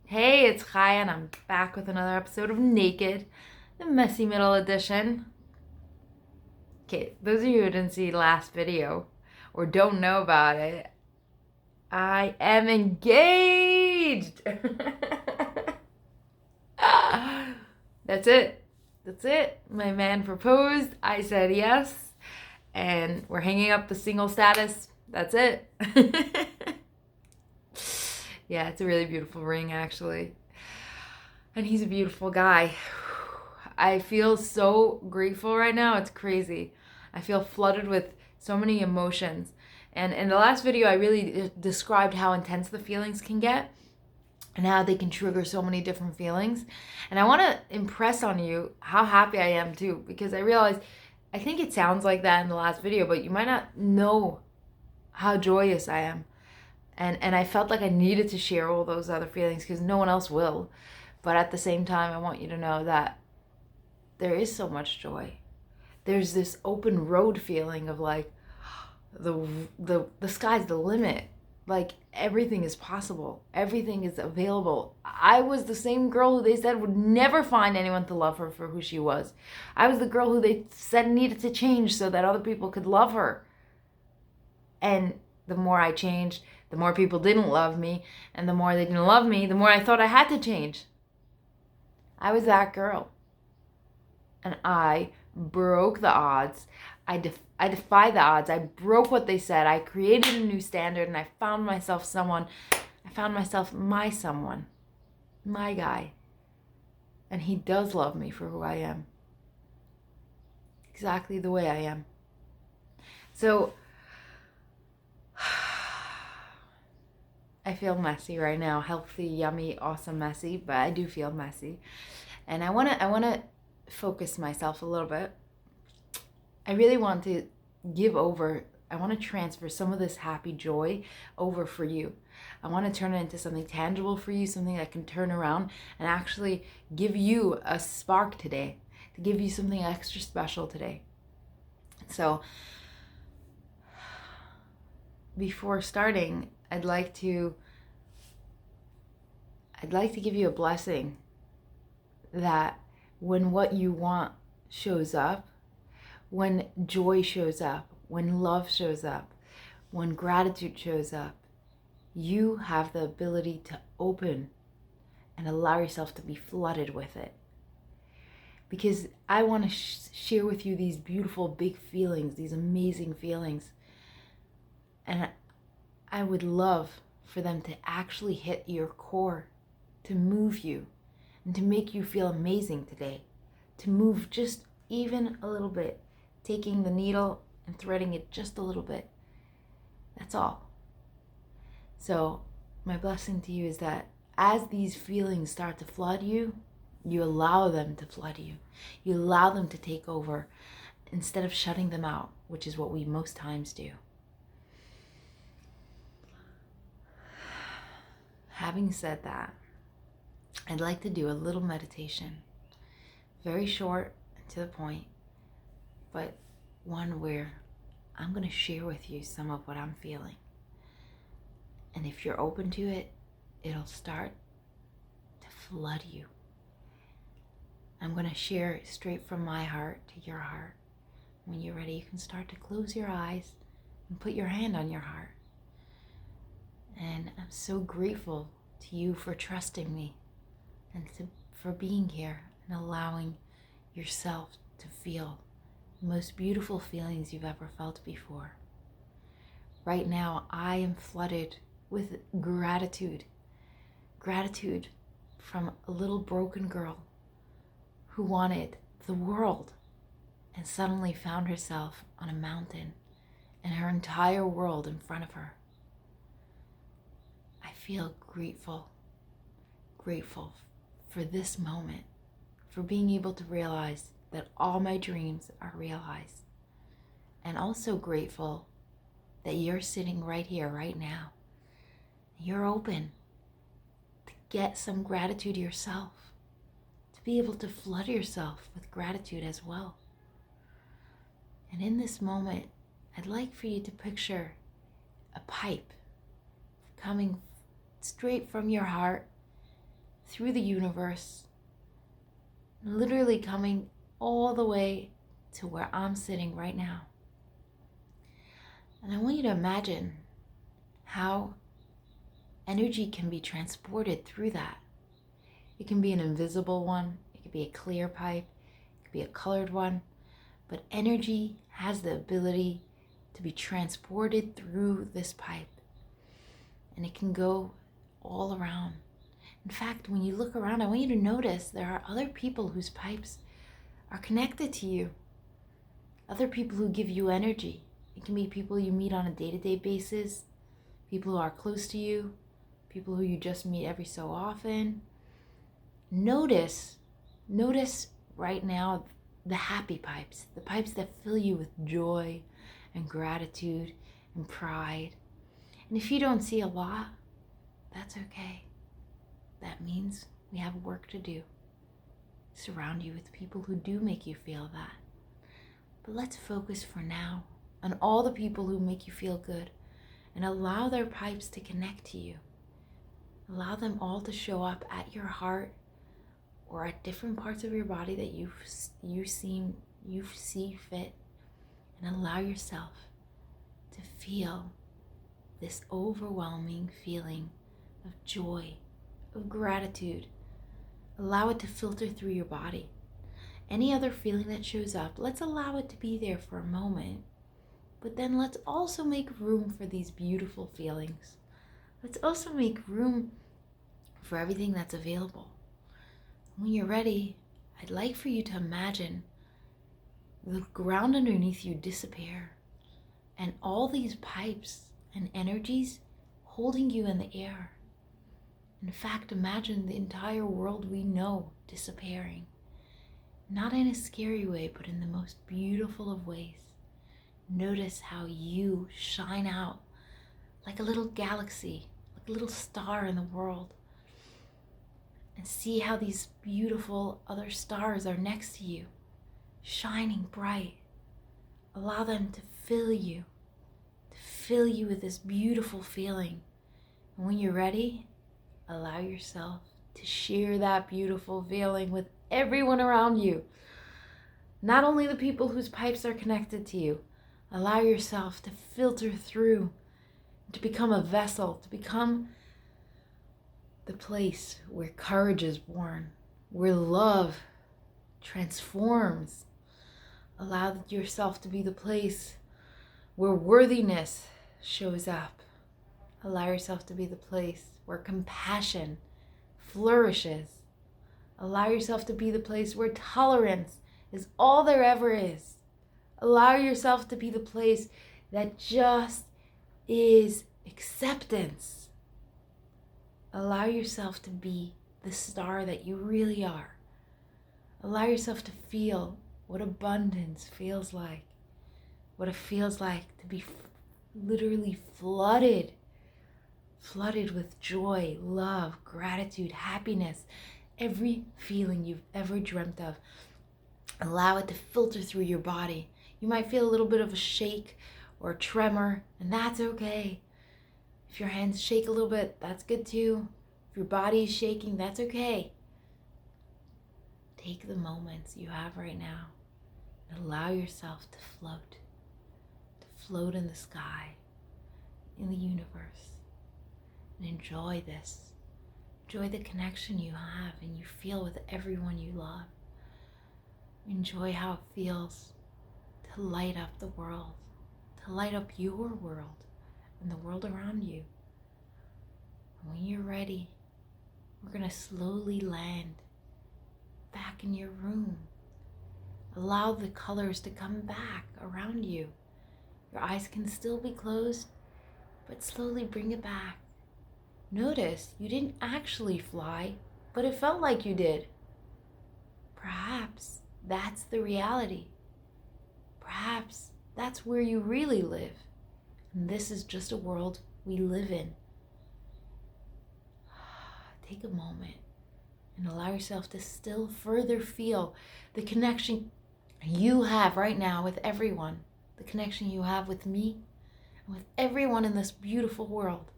Hey, it's Chaya, and I'm back with another episode of Naked, the Messy Middle Edition. Okay, those of you who didn't see the last video or don't know about it, I am engaged! That's it. That's it. My man proposed. I said yes. And we're hanging up the single status. That's it. Yeah, it's a really beautiful ring, actually. And he's a beautiful guy. I feel so grateful right now. It's crazy. I feel flooded with so many emotions. And in the last video, I really described how intense the feelings can get and how they can trigger so many different feelings. And I want to impress on you how happy I am too, because I realize I think it sounds like that in the last video, but you might not know how joyous I am. And I felt like I needed to share all those other feelings because no one else will. But at the same time, I want you to know that there is so much joy. There's this open road feeling of like the sky's the limit. Like everything is possible. Everything is available. I was the same girl who they said would never find anyone to love her for who she was. I was the girl who they said needed to change so that other people could love her. And the more I changed, the more people didn't love me, and the more they didn't love me, the more I thought I had to change. I was that girl. And I broke the odds. I defied the odds. I broke what they said. I created a new standard, and I found myself someone. I found myself my someone, my guy. And he does love me for who I am. Exactly the way I am. So I feel messy right now. Healthy, yummy, awesome messy, but I do feel messy. And I want to focus myself a little bit. I really want to I want to transfer some of this happy joy over for you. I want to turn it into something tangible for you, something that can turn around and actually give you a spark today, to give you something extra special today. So before starting, I'd like to give you a blessing that when what you want shows up, when joy shows up, when love shows up, when gratitude shows up, you have the ability to open and allow yourself to be flooded with it. Because I want to share with you these beautiful, big feelings, these amazing feelings. And I would love for them to actually hit your core, to move you, and to make you feel amazing today. To move just even a little bit, taking the needle and threading it just a little bit. That's all. So my blessing to you is that as these feelings start to flood you, you allow them to flood you. You allow them to take over instead of shutting them out, which is what we most times do. Having said that, I'd like to do a little meditation. Very short and to the point, but one where I'm going to share with you some of what I'm feeling. And if you're open to it, it'll start to flood you. I'm going to share straight from my heart to your heart. When you're ready, you can start to close your eyes and put your hand on your heart. And I'm so grateful to you for trusting me and for being here and allowing yourself to feel the most beautiful feelings you've ever felt before. Right now, I am flooded with gratitude. Gratitude from a little broken girl who wanted the world and suddenly found herself on a mountain and her entire world in front of her. I feel grateful for this moment, for being able to realize that all my dreams are realized. And also grateful that you're sitting right here, right now. You're open to get some gratitude yourself, to be able to flood yourself with gratitude as well. And in this moment, I'd like for you to picture a pipe coming straight from your heart through the universe, literally coming all the way to where I'm sitting right now. And I want you to imagine how energy can be transported through that. It can be an invisible one, it could be a clear pipe, it could be a colored one, but energy has the ability to be transported through this pipe, and it can go all around. In fact, when you look around, I want you to notice there are other people whose pipes are connected to you, other people who give you energy. It can be people you meet on a day-to-day basis, people who are close to you, people who you just meet every so often. Notice right now the happy pipes, the pipes that fill you with joy and gratitude and pride. And if you don't see a lot, that's okay. That means we have work to do. Surround you with people who do make you feel that. But let's focus for now on all the people who make you feel good and allow their pipes to connect to you. Allow them all to show up at your heart or at different parts of your body that you see fit, and allow yourself to feel this overwhelming feeling of joy, of gratitude. Allow it to filter through your body. Any other feeling that shows up, let's allow it to be there for a moment, but then let's also make room for these beautiful feelings. Let's also make room for everything that's available. When you're ready, I'd like for you to imagine the ground underneath you disappear and all these pipes and energies holding you in the air. In fact, imagine the entire world we know disappearing. Not in a scary way, but in the most beautiful of ways. Notice how you shine out like a little galaxy, like a little star in the world. And see how these beautiful other stars are next to you, shining bright. Allow them to fill you with this beautiful feeling. And when you're ready, allow yourself to share that beautiful feeling with everyone around you. Not only the people whose pipes are connected to you. Allow yourself to filter through, to become a vessel, to become the place where courage is born, where love transforms. Allow yourself to be the place where worthiness shows up. Allow yourself to be the place where compassion flourishes. Allow yourself to be the place where tolerance is all there ever is. Allow yourself to be the place that just is acceptance. Allow yourself to be the star that you really are. Allow yourself to feel what abundance feels like. What it feels like to be literally flooded with joy, love, gratitude, happiness, every feeling you've ever dreamt of. Allow it to filter through your body. You might feel a little bit of a shake or a tremor, and that's okay. If your hands shake a little bit, that's good too. If your body is shaking, that's okay. Take the moments you have right now and allow yourself to float in the sky, in the universe, and enjoy this. Enjoy the connection you have and you feel with everyone you love. Enjoy how it feels to light up the world, to light up your world and the world around you. And when you're ready, we're going to slowly land back in your room. Allow the colors to come back around you. Your eyes can still be closed, but slowly bring it back. Notice you didn't actually fly, but it felt like you did. Perhaps that's the reality. Perhaps that's where you really live. And this is just a world we live in. Take a moment and allow yourself to still further feel the connection you have right now with everyone, the connection you have with me and with everyone in this beautiful world.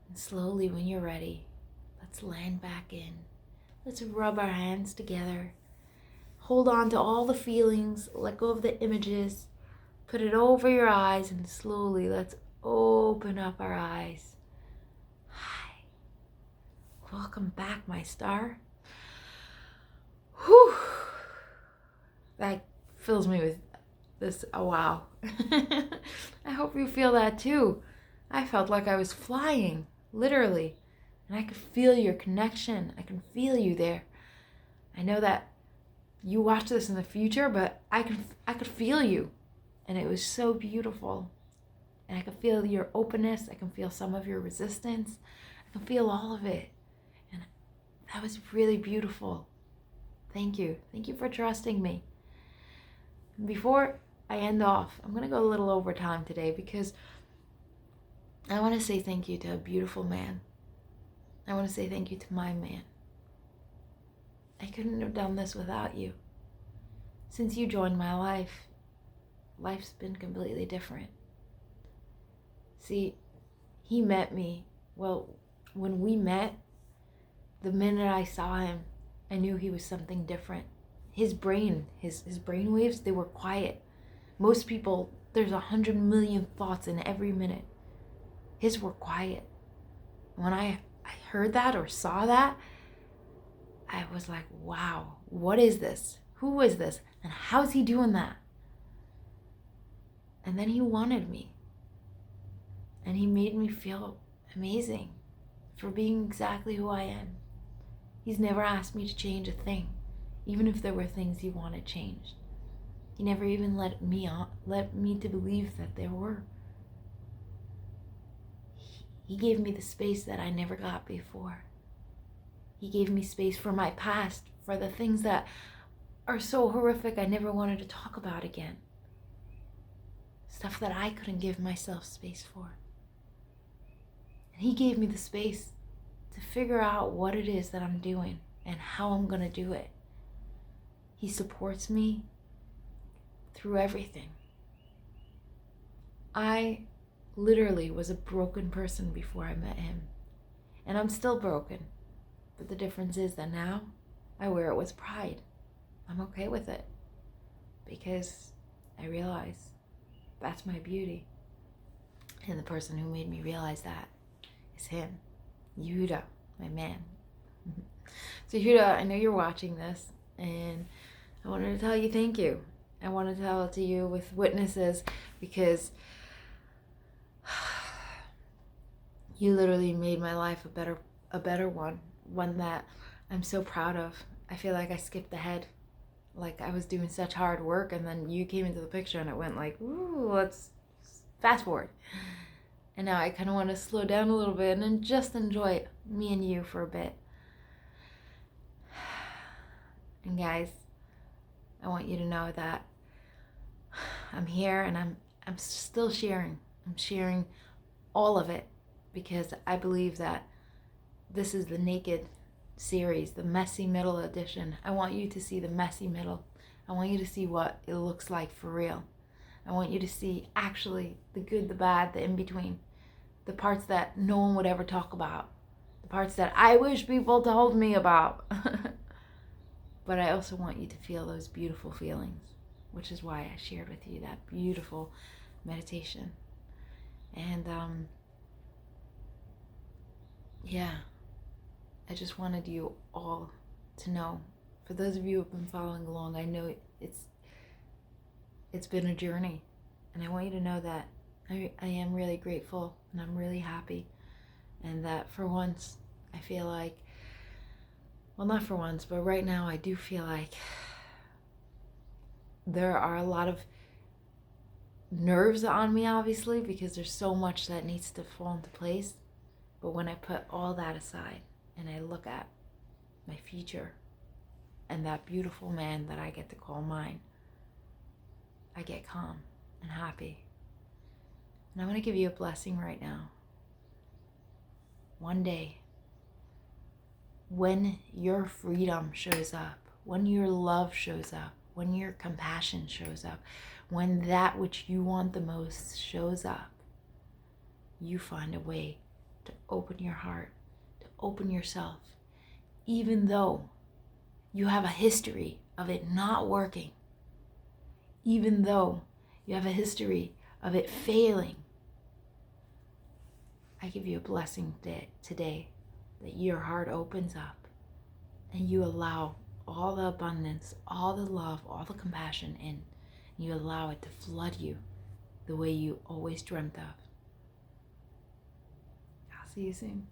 And slowly, when you're ready, Let's land back in. Let's rub our hands together. Hold on to all the feelings. Let go of the images. Put it over your eyes and slowly let's open up our eyes. Hi. Welcome back, my star. Whew. That fills me with this, oh wow. I hope you feel that too. I felt like I was flying, literally. And I could feel your connection. I can feel you there. I know that you watch this in the future, but I could feel you. And it was so beautiful. And I could feel your openness. I can feel some of your resistance. I can feel all of it. And that was really beautiful. Thank you. Thank you for trusting me. Before I end off, I'm going to go a little over time today because I want to say thank you to a beautiful man. I want to say thank you to my man. I couldn't have done this without you. Since you joined my life, life's been completely different. See, he met me. Well, when we met, the minute I saw him, I knew he was something different. His brain, his brain waves, they were quiet. Most people, there's 100 million thoughts in every minute. His were quiet. When I heard that or saw that, I was like, wow, what is this? Who is this? And how's he doing that? And then he wanted me. And he made me feel amazing for being exactly who I am. He's never asked me to change a thing, even if there were things he wanted changed. He never even let me to believe that there were. He gave me the space that I never got before. He gave me space for my past, for the things that are so horrific I never wanted to talk about again. Stuff that I couldn't give myself space for. And he gave me the space to figure out what it is that I'm doing and how I'm going to do it. He supports me through everything. I literally was a broken person before I met him. And I'm still broken. But the difference is that now I wear it with pride. I'm okay with it. Because I realize that's my beauty. And the person who made me realize that is him. Yehuda, my man. So Yehuda, I know you're watching this. And I wanted to tell you thank you. I want to tell it to you with witnesses because you literally made my life a better one that I'm so proud of. I feel like I skipped ahead, like I was doing such hard work, and then you came into the picture, and it went like, ooh, let's fast forward. And now I kind of want to slow down a little bit and just enjoy me and you for a bit. And guys, I want you to know that I'm here and I'm still sharing. I'm sharing all of it because I believe that this is the naked series, the messy middle edition. I want you to see the messy middle. I want you to see what it looks like for real. I want you to see actually the good, the bad, the in-between, the parts that no one would ever talk about, the parts that I wish people told me about. But I also want you to feel those beautiful feelings, which is why I shared with you that beautiful meditation. And yeah, I just wanted you all to know. For those of you who have been following along, I know it's been a journey, and I want you to know that I am really grateful and I'm really happy, and that for once I feel like, well, not for once, but right now I do feel like there are a lot of nerves on me, obviously, because there's so much that needs to fall into place. But when I put all that aside and I look at my future and that beautiful man that I get to call mine, I get calm and happy. And I'm going to give you a blessing right now. One day, when your freedom shows up, when your love shows up, when your compassion shows up, when that which you want the most shows up, you find a way to open your heart, to open yourself, even though you have a history of it not working, even though you have a history of it failing. I give you a blessing today that your heart opens up and you allow all the abundance, all the love, all the compassion in. You allow it to flood you the way you always dreamt of. I'll see you soon.